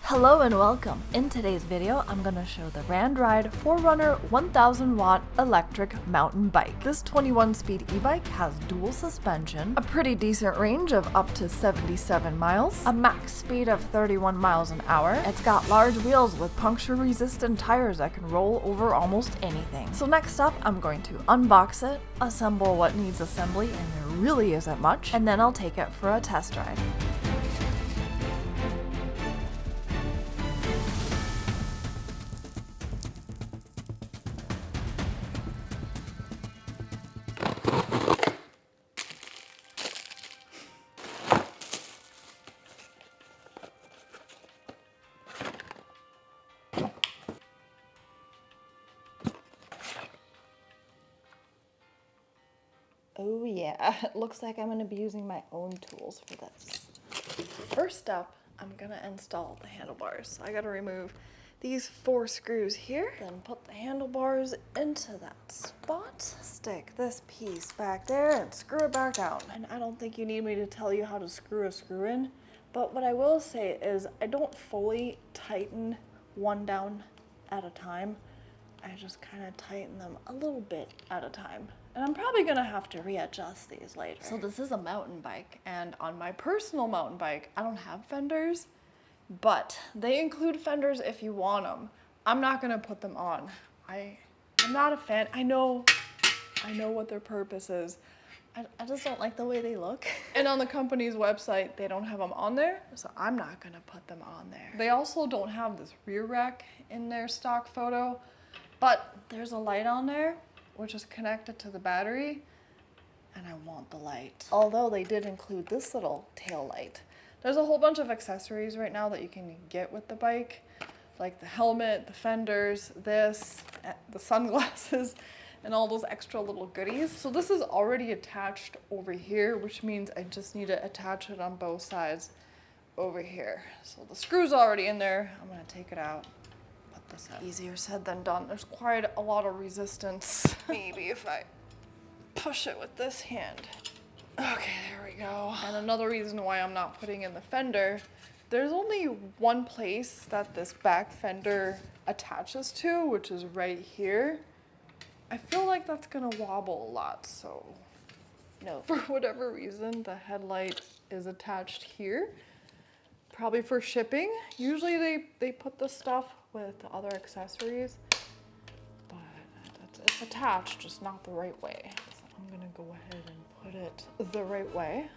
Hello and welcome. In today's video, I'm going to show the Randride Forerunner 1000 watt electric mountain bike. This 21 speed e-bike has dual suspension, a pretty decent range of up to 77 miles, a max speed of 31 miles an hour. It's got large wheels with puncture resistant tires that can roll over almost anything. So next up, I'm going to unbox it, assemble what needs assembly, and there really isn't much, and then I'll take it for a test ride. Oh yeah, it looks like I'm going to be using my own tools for this. First up, I'm going to install the handlebars. So I got to remove these 4 screws here, then put the handlebars into that spot, stick this piece back there and screw it back out. And I don't think you need me to tell you how to screw a screw in, but what I will say is I don't fully tighten one down at a time. I just kind of tighten them a little bit at a time. And I'm probably gonna have to readjust these later. So this is a mountain bike, and on my personal mountain bike, I don't have fenders, but they include fenders if you want them. I'm not gonna put them on. I'm not a fan. I know what their purpose is. I just don't like the way they look. And on the company's website, they don't have them on there, so I'm not gonna put them on there. They also don't have this rear rack in their stock photo, but there's a light on there, which is connected to the battery, and I want the light. Although they did include this little tail light. There's a whole bunch of accessories right now that you can get with the bike, like the helmet, the fenders, this, the sunglasses, and all those extra little goodies. So this is already attached over here, which means I just need to attach it on both sides over here. So the screw's already in there. I'm gonna take it out. This up. Easier said than done. There's quite a lot of resistance. Maybe if I push it with this hand. Okay, there we go. And another reason why I'm not putting in the fender, there's only one place that this back fender attaches to, which is right here. I feel like that's gonna wobble a lot, so no. For whatever reason, the headlight is attached here. Probably for shipping. Usually they put this stuff with the other accessories, but it's attached, just not the right way. So I'm gonna go ahead and put it the right way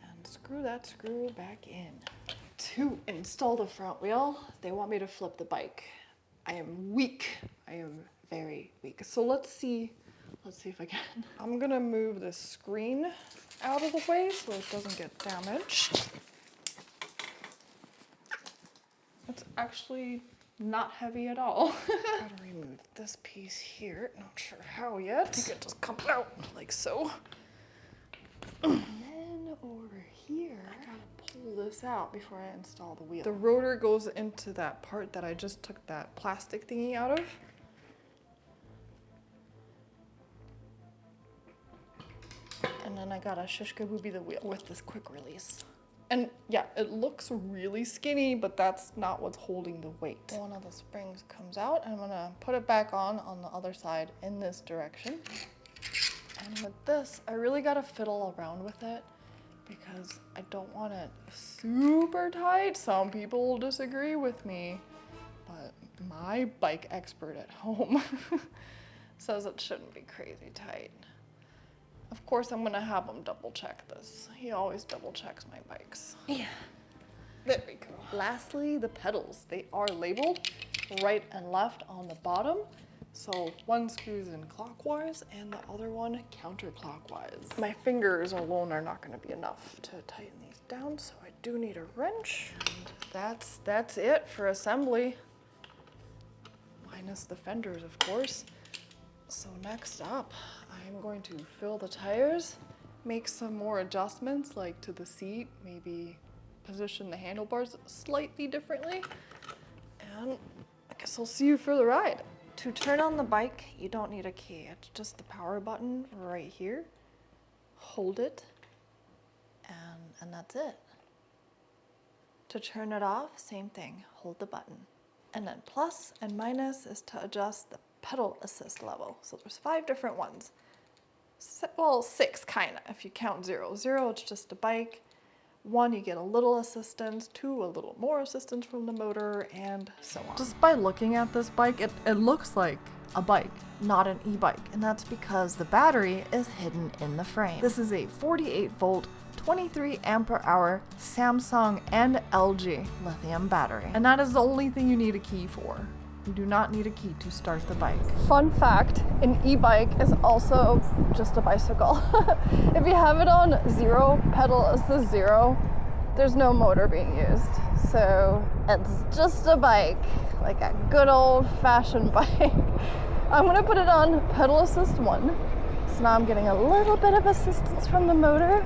and screw that screw back in. To install the front wheel, they want me to flip the bike. I am weak. I am very weak. So let's see if I can. I'm gonna move the screen out of the way so it doesn't get damaged. It's actually not heavy at all. Gotta remove this piece here. Not sure how yet. I think it just comes out like so. And then over here, I gotta pull this out before I install the wheel. The rotor goes into that part that I just took that plastic thingy out of. And then I gotta shish kabooby the wheel with this quick release. And yeah, it looks really skinny, but that's not what's holding the weight. One of the springs comes out, and I'm gonna put it back on the other side in this direction. And with this, I really gotta fiddle around with it because I don't want it super tight. Some people will disagree with me, but my bike expert at home says it shouldn't be crazy tight. Of course, I'm gonna have him double check this. He always double checks my bikes. Yeah. There we go. Lastly, the pedals. They are labeled right and left on the bottom. So one screws in clockwise and the other one counterclockwise. My fingers alone are not gonna be enough to tighten these down, so I do need a wrench. And that's it for assembly. Minus the fenders, of course. So next up, I'm going to fill the tires, make some more adjustments like to the seat, maybe position the handlebars slightly differently, and I guess I'll see you for the ride. To turn on the bike, you don't need a key. It's just the power button right here. Hold it, and that's it. To turn it off, same thing, hold the button. And then plus and minus is to adjust the pedal assist level. So there's 5 different ones. Well, 6 kinda, if you count 0. 0, it's just a bike. 1, you get a little assistance. 2, a little more assistance from the motor, and so on. Just by looking at this bike, it looks like a bike, not an e-bike. And that's because the battery is hidden in the frame. This is a 48 volt, 23 ampere hour Samsung and LG lithium battery. And that is the only thing you need a key for. You do not need a key to start the bike. Fun fact, an e-bike is also just a bicycle. If you have it on 0, pedal assist 0, there's no motor being used. So it's just a bike, like a good old fashioned bike. I'm gonna put it on pedal assist 1. So now I'm getting a little bit of assistance from the motor.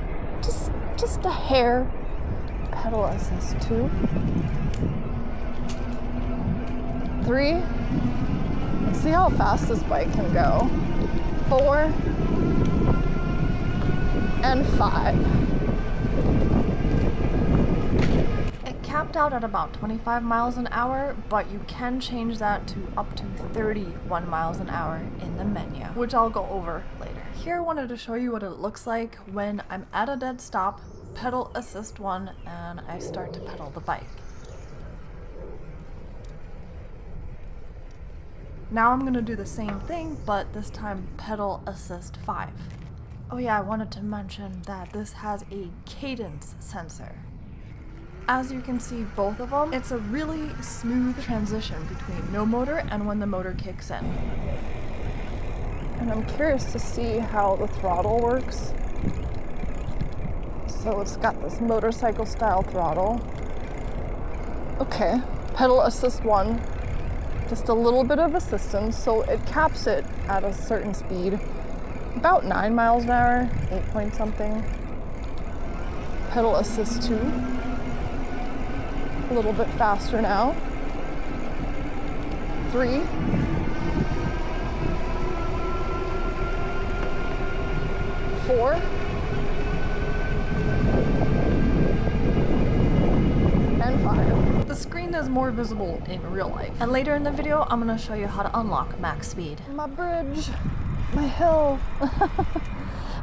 Just a hair. Pedal assist 2. 3. Let's see how fast this bike can go. 4. And 5. It capped out at about 25 miles an hour, but you can change that to up to 31 miles an hour in the menu, which I'll go over later. Here I wanted to show you what it looks like when I'm at a dead stop, pedal assist 1, and I start to pedal the bike. Now I'm gonna do the same thing, but this time pedal assist 5. Oh yeah, I wanted to mention that this has a cadence sensor. As you can see, both of them, it's a really smooth transition between no motor and when the motor kicks in. And I'm curious to see how the throttle works. So it's got this motorcycle style throttle. Okay, pedal assist 1. Just a little bit of assistance, so it caps it at a certain speed, about 9 miles an hour, 8 point something. Pedal assist 2, a little bit faster now. 3, 4, and 5. The screen is more visible in real life. And later in the video, I'm gonna show you how to unlock max speed. My bridge, my hill.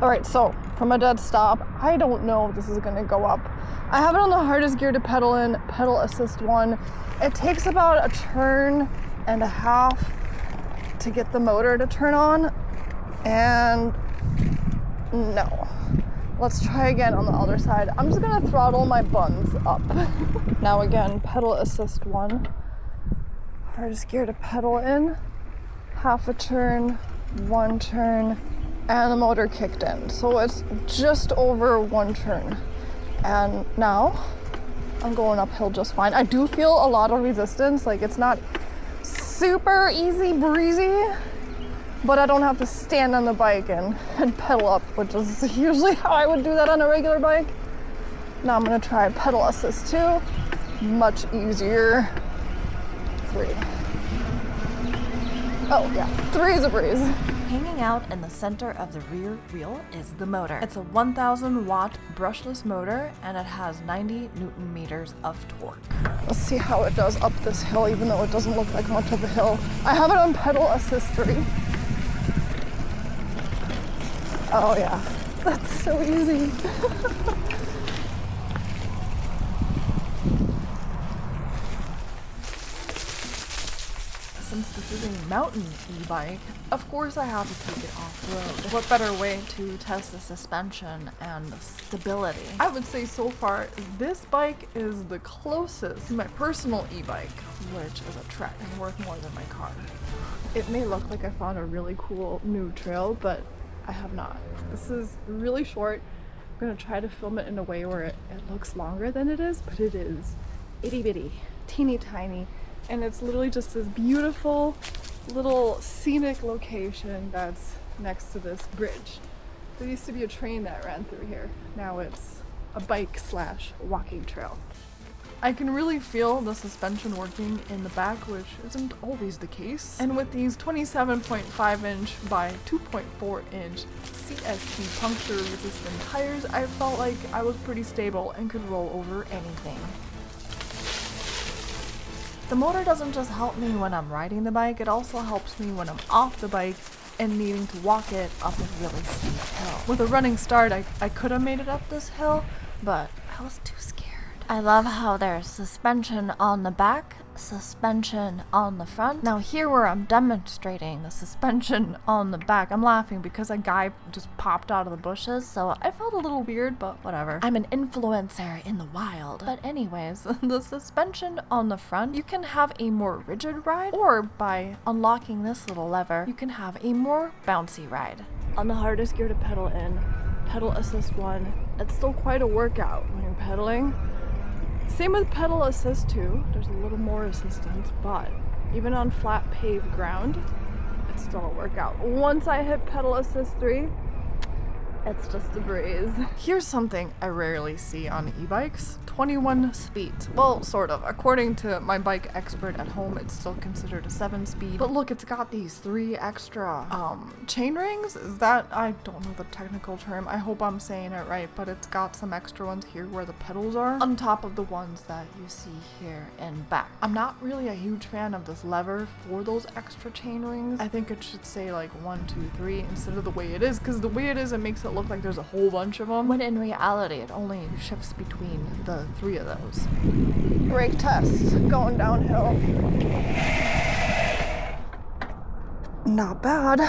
All right, so from a dead stop, I don't know if this is gonna go up. I have it on the hardest gear to pedal in, pedal assist 1. It takes about a turn and a half to get the motor to turn on, and no. Let's try again on the other side. I'm just gonna throttle my buns up. Now again, pedal assist 1. Hardest gear to pedal in. Half a turn, 1 turn, and the motor kicked in. So it's just over 1 turn. And now I'm going uphill just fine. I do feel a lot of resistance. Like, it's not super easy breezy, but I don't have to stand on the bike and pedal up, which is usually how I would do that on a regular bike. Now I'm gonna try pedal assist 2, much easier. 3. Oh yeah, 3 is a breeze. Hanging out in the center of the rear wheel is the motor. It's a 1000 watt brushless motor, and it has 90 Newton meters of torque. Let's see how it does up this hill, even though it doesn't look like much of a hill. I have it on pedal assist 3. Oh yeah, that's so easy. Since this is a mountain e-bike, of course I have to take it off-road. What better way to test the suspension and stability? I would say so far, this bike is the closest to my personal e-bike, which is a trek and worth more than my car. It may look like I found a really cool new trail, but I have not. This is really short. I'm gonna try to film it in a way where it looks longer than it is, but it is itty bitty, teeny tiny, and it's literally just this beautiful little scenic location that's next to this bridge. There used to be a train that ran through here. Now it's a bike / walking trail. I can really feel the suspension working in the back, which isn't always the case. And with these 27.5 inch by 2.4 inch CST puncture resistant tires, I felt like I was pretty stable and could roll over anything. The motor doesn't just help me when I'm riding the bike, it also helps me when I'm off the bike and needing to walk it up a really steep hill. With a running start, I could have made it up this hill, but I was too scared. I love how there's suspension on the back, suspension on the front. Now here where I'm demonstrating the suspension on the back, I'm laughing because a guy just popped out of the bushes, so I felt a little weird, but whatever. I'm an influencer in the wild. But anyways, the suspension on the front, you can have a more rigid ride, or by unlocking this little lever, you can have a more bouncy ride. On the hardest gear to pedal in, pedal assist 1, it's still quite a workout when you're pedaling. Same with pedal assist 2, there's a little more assistance, but even on flat paved ground, it's still a workout. Once I hit pedal assist 3, it's just a breeze. Here's something I rarely see on e-bikes. 21 speeds. Well, sort of. According to my bike expert at home, it's still considered a 7-speed. But look, it's got these 3 extra chain rings. Is that, I don't know the technical term. I hope I'm saying it right, but it's got some extra ones here where the pedals are, on top of the ones that you see here and back. I'm not really a huge fan of this lever for those extra chain rings. I think it should say like 1, 2, 3 instead of the way it is, because the way it is, it makes it look like there's a whole bunch of them, when in reality it only shifts between the 3 of those. Brake test going downhill. Not bad.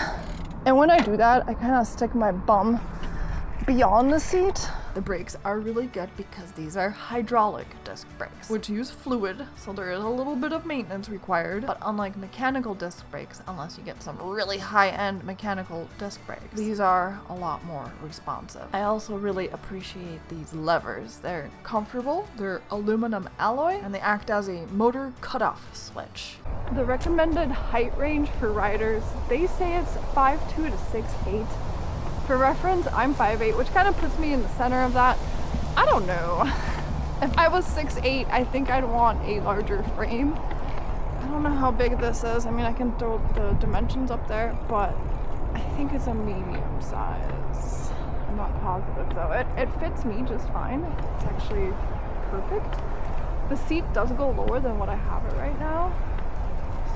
And when I do that, I kind of stick my bum beyond the seat. The brakes are really good because these are hydraulic disc brakes, which use fluid, so there is a little bit of maintenance required. But unlike mechanical disc brakes, unless you get some really high-end mechanical disc brakes, these are a lot more responsive. I also really appreciate these levers. They're comfortable, they're aluminum alloy, and they act as a motor cutoff switch. The recommended height range for riders, they say it's 5'2" to 6'8". For reference, I'm 5'8", which kind of puts me in the center of that. I don't know. If I was 6'8", I think I'd want a larger frame. I don't know how big this is. I mean, I can throw the dimensions up there, but I think it's a medium size. I'm not positive though. It fits me just fine. It's actually perfect. The seat does go lower than what I have it right now,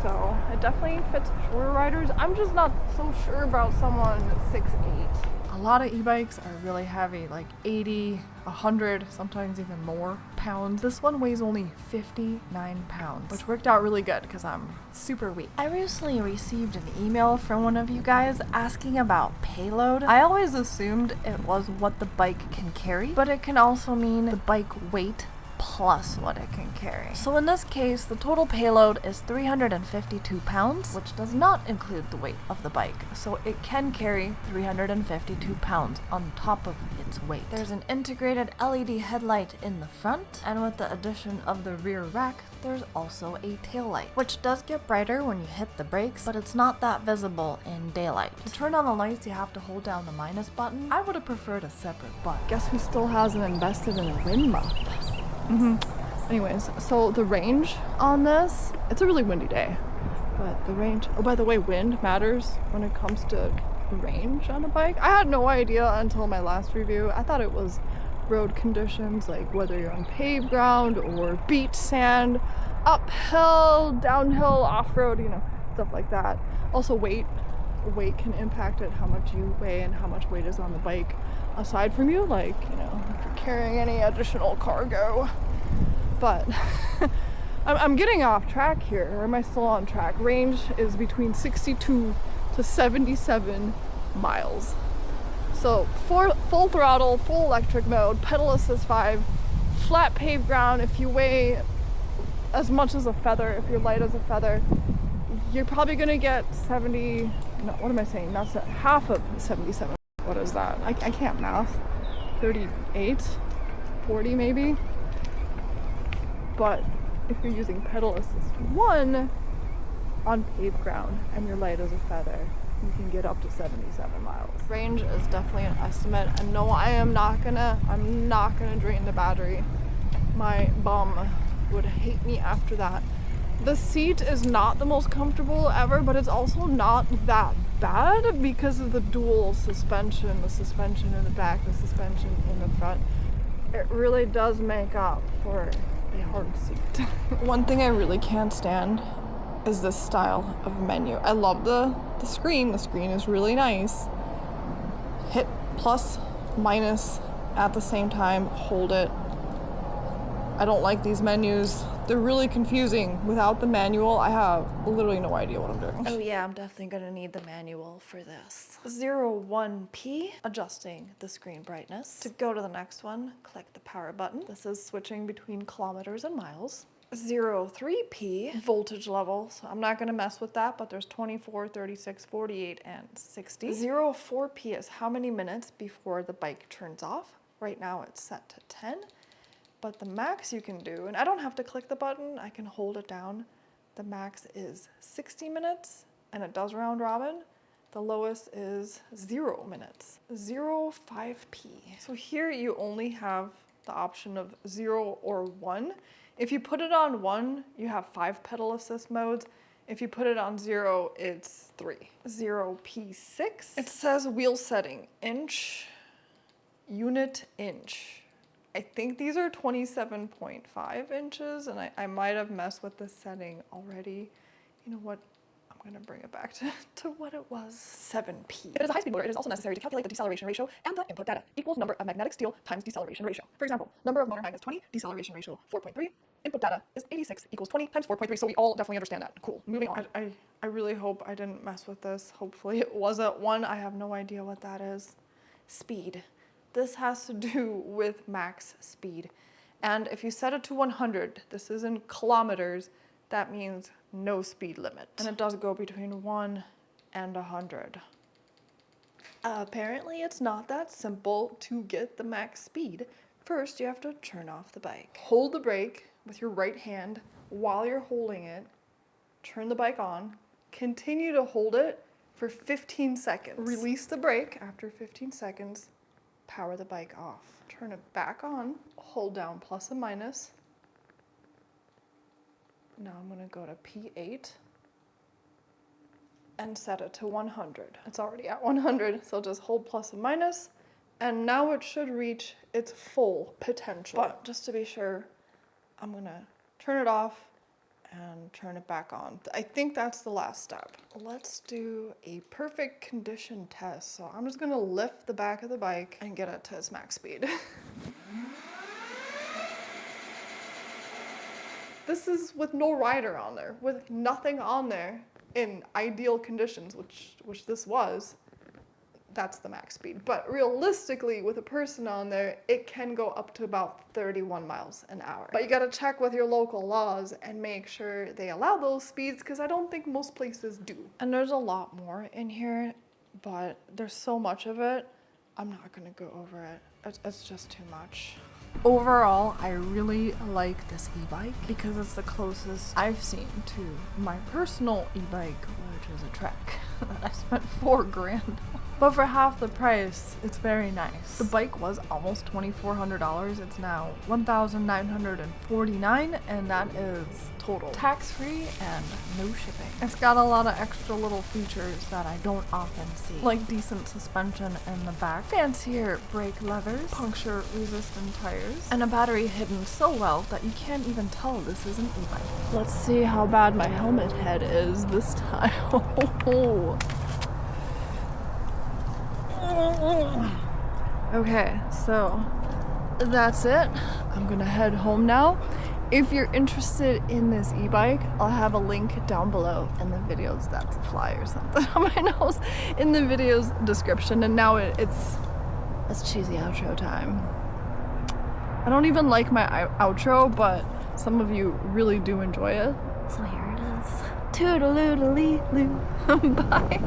so it definitely fits shorter riders. I'm just not so sure about someone 6'8". A lot of e-bikes are really heavy, like 80, 100, sometimes even more pounds. This one weighs only 59 pounds, which worked out really good because I'm super weak. I recently received an email from one of you guys asking about payload. I always assumed it was what the bike can carry, but it can also mean the bike weight plus what it can carry. So in this case, the total payload is 352 pounds, which does not include the weight of the bike. So it can carry 352 pounds on top of its weight. There's an integrated LED headlight in the front, and with the addition of the rear rack, there's also a taillight, which does get brighter when you hit the brakes, but it's not that visible in daylight. To turn on the lights, you have to hold down the minus button. I would have preferred a separate button. Guess who still hasn't invested in a wind muff? Anyways, so the range on this, it's a really windy day, but the range, oh by the way, wind matters when it comes to range on a bike. I had no idea until my last review. I thought it was road conditions, like whether you're on paved ground or beach sand, uphill, downhill, off-road, you know, stuff like that. Also weight can impact it, how much you weigh and how much weight is on the bike aside from you, like, you know, if you're carrying any additional cargo. But I'm getting off track here, or am I still on track? Range is between 62 to 77 miles. So full throttle, full electric mode, pedal assist 5, flat paved ground. If you weigh as much as a feather, if you're light as a feather, you're probably gonna get 70, no, what am I saying? That's half of 77. What is that? I can't math. 38, 40 maybe. But if you're using pedal assist 1 on paved ground and you're light as a feather, you can get up to 77 miles. Range is definitely an estimate, and no, I'm not gonna drain the battery. My bum would hate me after that. The seat is not the most comfortable ever, but it's also not that bad because of the dual suspension, the suspension in the back, the suspension in the front. It really does make up for a hard seat. One thing I really can't stand is this style of menu. I love the screen. The screen is really nice. Hit plus, minus at the same time, hold it. I don't like these menus. They're really confusing. Without the manual, I have literally no idea what I'm doing. Oh yeah, I'm definitely gonna need the manual for this. 01P, adjusting the screen brightness. To go to the next one, click the power button. This is switching between kilometers and miles. 03P, voltage level. So I'm not gonna mess with that, but there's 24, 36, 48, and 60. 04P is how many minutes before the bike turns off. Right now it's set to 10. But the max you can do, and I don't have to click the button, I can hold it down. The max is 60 minutes, and it does round robin. The lowest is 0 minutes. 05P. So here you only have the option of 0 or 1. If you put it on 1, you have 5 pedal assist modes. If you put it on 0, it's 3. 0P6. It says wheel setting, inch, unit, inch. I think these are 27.5 inches, and I might have messed with the setting already. You know what? I'm gonna bring it back to what it was. 7P. It is a high-speed motor. It is also necessary to calculate the deceleration ratio, and the input data equals number of magnetic steel times deceleration ratio. For example, number of motor magnets 20, deceleration ratio 4.3, input data is 86 equals 20 times 4.3, so we all definitely understand that. Cool, moving on. I really hope I didn't mess with this. Hopefully it wasn't 1. I have no idea what that is. Speed. This has to do with max speed. And if you set it to 100, this is in kilometers, that means no speed limit. And it does go between 1 and 100. Apparently it's not that simple to get the max speed. First, you have to turn off the bike. Hold the brake with your right hand while you're holding it. Turn the bike on. Continue to hold it for 15 seconds. Release the brake after 15 seconds. Power the bike off. Turn it back on, hold down plus and minus. Now I'm gonna go to P8 and set it to 100. It's already at 100, so just hold plus and minus, and now it should reach its full potential. But just to be sure, I'm gonna turn it off and turn it back on. I think that's the last step. Let's do a perfect condition test. So I'm just gonna lift the back of the bike and get it to its max speed. This is with no rider on there, with nothing on there in ideal conditions, which this was. That's the max speed. But realistically, with a person on there, it can go up to about 31 miles an hour. But you gotta check with your local laws and make sure they allow those speeds, because I don't think most places do. And there's a lot more in here, but there's so much of it, I'm not gonna go over it. It's just too much. Overall, I really like this e-bike because it's the closest I've seen to my personal e-bike, which is a Trek that I spent $4,000. But for half the price, it's very nice. The bike was almost $2,400. It's now $1,949, and that is total tax-free and no shipping. It's got a lot of extra little features that I don't often see, like decent suspension in the back, fancier brake levers, puncture-resistant tires, and a battery hidden so well that you can't even tell this is an e-bike. Let's see how bad my helmet head is this time. Okay, so that's it. I'm gonna head home now. If you're interested in this e-bike, I'll have a link down below in the videos. That's a fly or something on my nose in the video's description. And now it's cheesy outro time. I don't even like my outro, but some of you really do enjoy it. So here it is. Toodaloo-dee-loo. Bye.